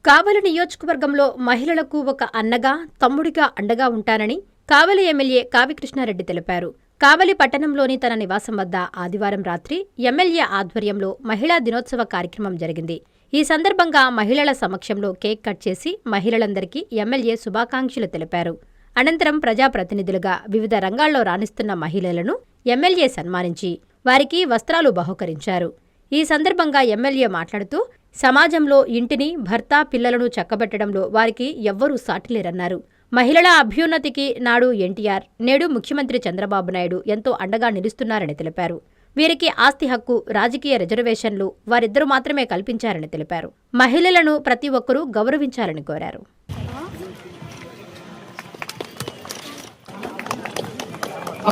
కావలి నియోజకవర్గంలో మహిళలకు ఒక అన్నగా, తమ్ముడిగా అండగా ఉంటానని కావలి ఎమ్మెల్యే కావ్యకృష్ణారెడ్డి తెలిపారు. కావలి పట్టణంలోని తన నివాసం వద్ద ఆదివారం రాత్రి ఎమ్మెల్యే ఆధ్వర్యంలో మహిళా దినోత్సవ కార్యక్రమం జరిగింది. ఈ సందర్భంగా మహిళల సమక్షంలో కేక్ కట్ చేసి మహిళలందరికీ ఎమ్మెల్యే శుభాకాంక్షలు తెలిపారు. అనంతరం ప్రజాప్రతినిధులుగా వివిధ రంగాల్లో రాణిస్తున్న మహిళలను ఎమ్మెల్యే సన్మానించి వారికి వస్త్రాలు బహూకరించారు. ఈ సందర్భంగా ఎమ్మెల్యే మాట్లాడుతూ సమాజంలో ఇంటిని, భర్త, పిల్లలను చక్కబెట్టడంలో వారికి ఎవ్వరూ సాటిలేరన్నారు. మహిళల అభ్యున్నతికి నాడు ఎన్టీఆర్, నేడు ముఖ్యమంత్రి చంద్రబాబు నాయుడు ఎంతో అండగా నిలుస్తున్నారని తెలిపారు. వీరికి ఆస్తి హక్కు, రాజకీయ రిజర్వేషన్లు వారిద్దరూ మాత్రమే కల్పించారని తెలిపారు. మహిళలను ప్రతి ఒక్కరూ గౌరవించాలని కోరారు.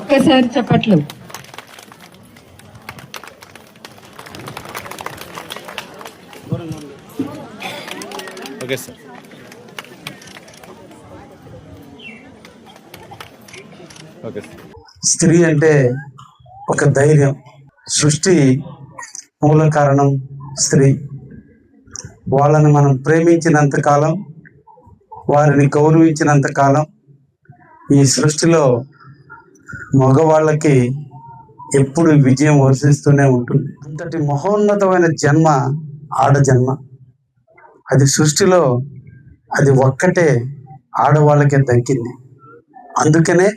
ఒక్కసారి చెప్పట్లు. Okay sir. Okay sir. స్త్రీ అంటే ఒక ధైర్యం. సృష్టి మూల కారణం స్త్రీ. వాళ్ళని మనం ప్రేమించినంత కాలం, వారిని గౌరవించినంత కాలం ఈ సృష్టిలో మగవాళ్ళకి ఎప్పుడు విజయం వర్షిస్తూనే ఉంటుంది. అంతటి మహోన్నతమైన జన్మ ఆడజన్మ. అది సృష్టిలో అది ఒక్కటే ఆడవాళ్ళకే దక్కింది. అందుకనే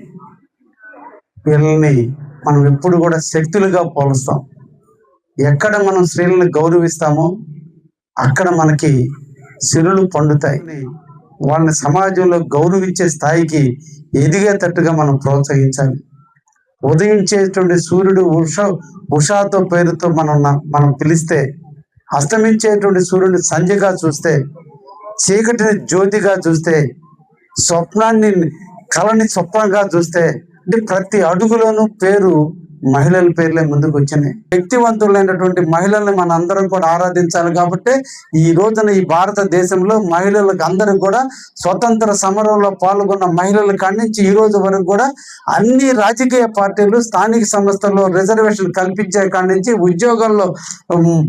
వీళ్ళని మనం ఎప్పుడు కూడా శక్తులుగా పోలుస్తాం. ఎక్కడ మనం స్త్రీలను గౌరవిస్తామో అక్కడ మనకి సిరులు పండుతాయి. వాళ్ళని సమాజంలో గౌరవించే స్థాయికి ఎదిగేటట్టుగా మనం ప్రోత్సహించాలి. ఉదయించేటువంటి సూర్యుడు ఉషాతో పేరుతో మనం పిలిస్తే, అస్తమించేటువంటి సూర్యుడిని సంధ్యగా చూస్తే, చీకటిని జ్యోతిగా చూస్తే, స్వప్నాన్ని కళని స్వప్నంగా చూస్తే, అంటే ప్రతి అడుగులోనూ మహిళల పేర్లే ముందుకు వచ్చినాయి. శక్తివంతులైనటువంటి మహిళల్ని మన అందరం కూడా ఆరాధించాలి. కాబట్టి ఈ రోజున ఈ భారతదేశంలో మహిళలకు అందరికి కూడా స్వతంత్ర సమరంలో పాల్గొన్న మహిళల కాడి నుంచి ఈ రోజు వరకు కూడా అన్ని రాజకీయ పార్టీలు స్థానిక సంస్థల్లో రిజర్వేషన్ కల్పించే కాడి నుంచి, ఉద్యోగంలో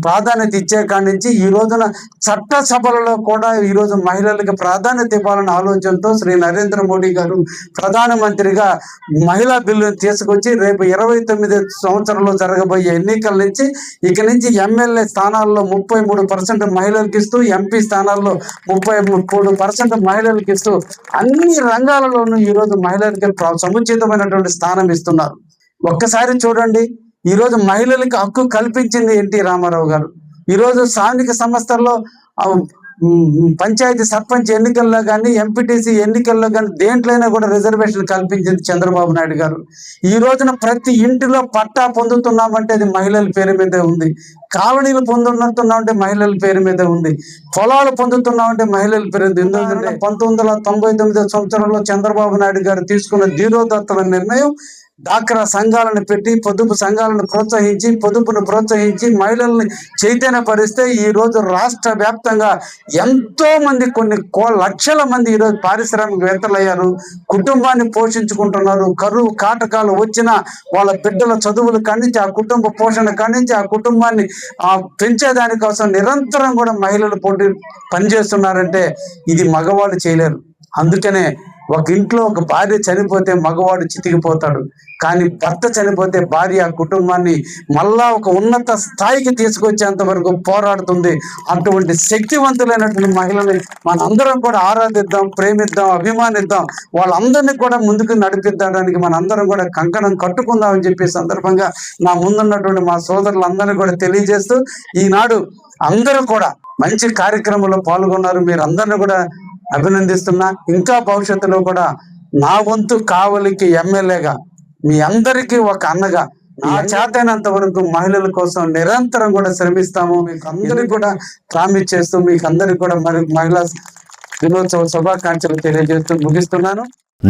ప్రాధాన్యత ఇచ్చే కాడి నుంచి ఈ రోజున చట్ట సభలలో కూడా ఈ రోజు మహిళలకు ప్రాధాన్యత ఇవ్వాలనే ఆలోచనతో శ్రీ నరేంద్ర మోడీ గారు ప్రధానమంత్రిగా మహిళా బిల్లును తీసుకొచ్చి రేపు 29 సంవత్సరంలో జరగబోయే ఎన్నికల నుంచి ఇక నుంచి ఎమ్మెల్యే స్థానాల్లో 33% మహిళలకు ఇస్తూ, ఎంపీ స్థానాల్లో 33% మహిళలకు ఇస్తూ అన్ని రంగాలలోనూ ఈరోజు మహిళలకి సముచితమైనటువంటి స్థానం ఇస్తున్నారు. ఒక్కసారి చూడండి, ఈరోజు మహిళలకు హక్కు కల్పించింది ఎన్టీ రామారావు గారు. ఈరోజు స్థానిక సంస్థల్లో పంచాయతీ సర్పంచ్ ఎన్నికల్లో కానీ, ఎంపీటీసీ ఎన్నికల్లో కానీ దేంట్లోనే కూడా రిజర్వేషన్ కల్పించింది చంద్రబాబు నాయుడు గారు. ఈ రోజున ప్రతి ఇంటిలో పట్టా పొందుతున్నామంటే అది మహిళల పేరు మీదే ఉంది. కాలనీలు పొందుతున్నామంటే మహిళల పేరు మీదే ఉంది. పొలాలు పొందుతున్నామంటే మహిళల పేరు ఉంది. ఎందుకంటే 1999 సంవత్సరంలో చంద్రబాబు నాయుడు గారు తీసుకున్న ధీరోదత్తమైన నిర్ణయం డాక్రా సంఘాలను పెట్టి, పొదుపు సంఘాలను ప్రోత్సహించి, పొదుపును ప్రోత్సహించి మహిళల్ని చైతన్యపరిస్తే ఈ రోజు రాష్ట్ర వ్యాప్తంగా ఎంతో మంది, కొన్ని లక్షల మంది ఈరోజు పారిశ్రామికవేత్తలయ్యారు. కుటుంబాన్ని పోషించుకుంటున్నారు. కరువు కాటకాలు వచ్చినా వాళ్ళ బిడ్డల చదువులు కానించి, ఆ కుటుంబ పోషణ కానించి, ఆ కుటుంబాన్ని పెంచేదానికోసం నిరంతరం కూడా మహిళలు పనిచేస్తున్నారంటే ఇది మగవాళ్ళు చేయలేరు. అందుకనే ఒక ఇంట్లో ఒక భార్య చనిపోతే మగవాడు చితికిపోతాడు, కానీ భర్త చనిపోతే భార్య ఆ కుటుంబాన్ని మళ్ళా ఒక ఉన్నత స్థాయికి తీసుకొచ్చేంత వరకు పోరాడుతుంది. అటువంటి శక్తివంతులైనటువంటి మహిళల్ని మనందరం కూడా ఆరాధిద్దాం, ప్రేమిద్దాం, అభిమానిద్దాం. వాళ్ళందరినీ కూడా ముందుకు నడిపించడానికి మనందరం కూడా కంకణం కట్టుకుందాం అని చెప్పే సందర్భంగా నా ముందున్నటువంటి మా సోదరులందరినీ కూడా తెలియజేస్తూ, ఈనాడు అందరూ కూడా మంచి కార్యక్రమంలో పాల్గొన్నారు. మీరు అందరినీ కూడా అభినందిస్తున్నా. ఇంకా భవిష్యత్తులో కూడా నా వంతు కావలికి ఎమ్మెల్యేగా మీ అందరికీ ఒక అన్నగా నా చేతైనంత వరకు మహిళల కోసం నిరంతరం కూడా శ్రమిస్తాము. మీకు అందరికి కూడా ప్రామిస్ చేస్తూ మీకు అందరికి కూడా మరి మహిళా దినోత్సవ శుభాకాంక్షలు తెలియజేస్తూ ముగిస్తున్నాను.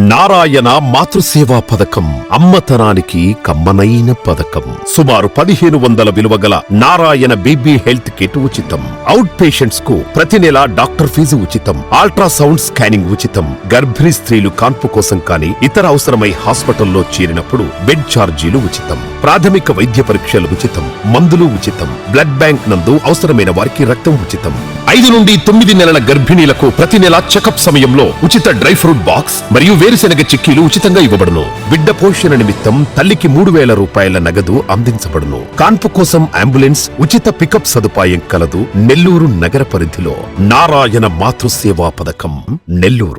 నారాయణ మాతృసేవా పథకం అమ్మతనానికి కమ్మనైన పథకం. సుమారు 1500 విలువగల నారాయణ బేబీ హెల్త్ కిట్ ఉచితం. అవుట్ పేషెంట్స్ కు ప్రతి నెల డాక్టర్ ఫీజు ఉచితం. అల్ట్రాసౌండ్ స్కానింగ్ ఉచితం. గర్భిణీ స్త్రీలు కాన్పు కోసం కానీ ఇతర అవసరమై హాస్పిటల్లో చేరినప్పుడు బెడ్ ఛార్జీలు ఉచితం. ప్రాథమిక వైద్య పరీక్షలు ఉచితం. మందులు ఉచితం. బ్లడ్ బ్యాంక్ నందు అవసరమైన వారికి రక్తం ఉచితం. 5 నుండి 9 నెలల గర్భిణీలకు ప్రతి నెల చెకప్ సమయంలో ఉచిత డ్రై ఫ్రూట్ బాక్స్ మరియు వేరుశెనగ చిక్కీలు ఉచితంగా ఇవ్వబడును. బిడ్డ పోషణ నిమిత్తం తల్లికి 3000 రూపాయల నగదు అందించబడును. కాన్పు కోసం అంబులెన్స్ ఉచిత పికప్ సదుపాయం కలదు. నెల్లూరు నగర పరిధిలో నారాయణ మాతృసేవా పథకం, నెల్లూరు.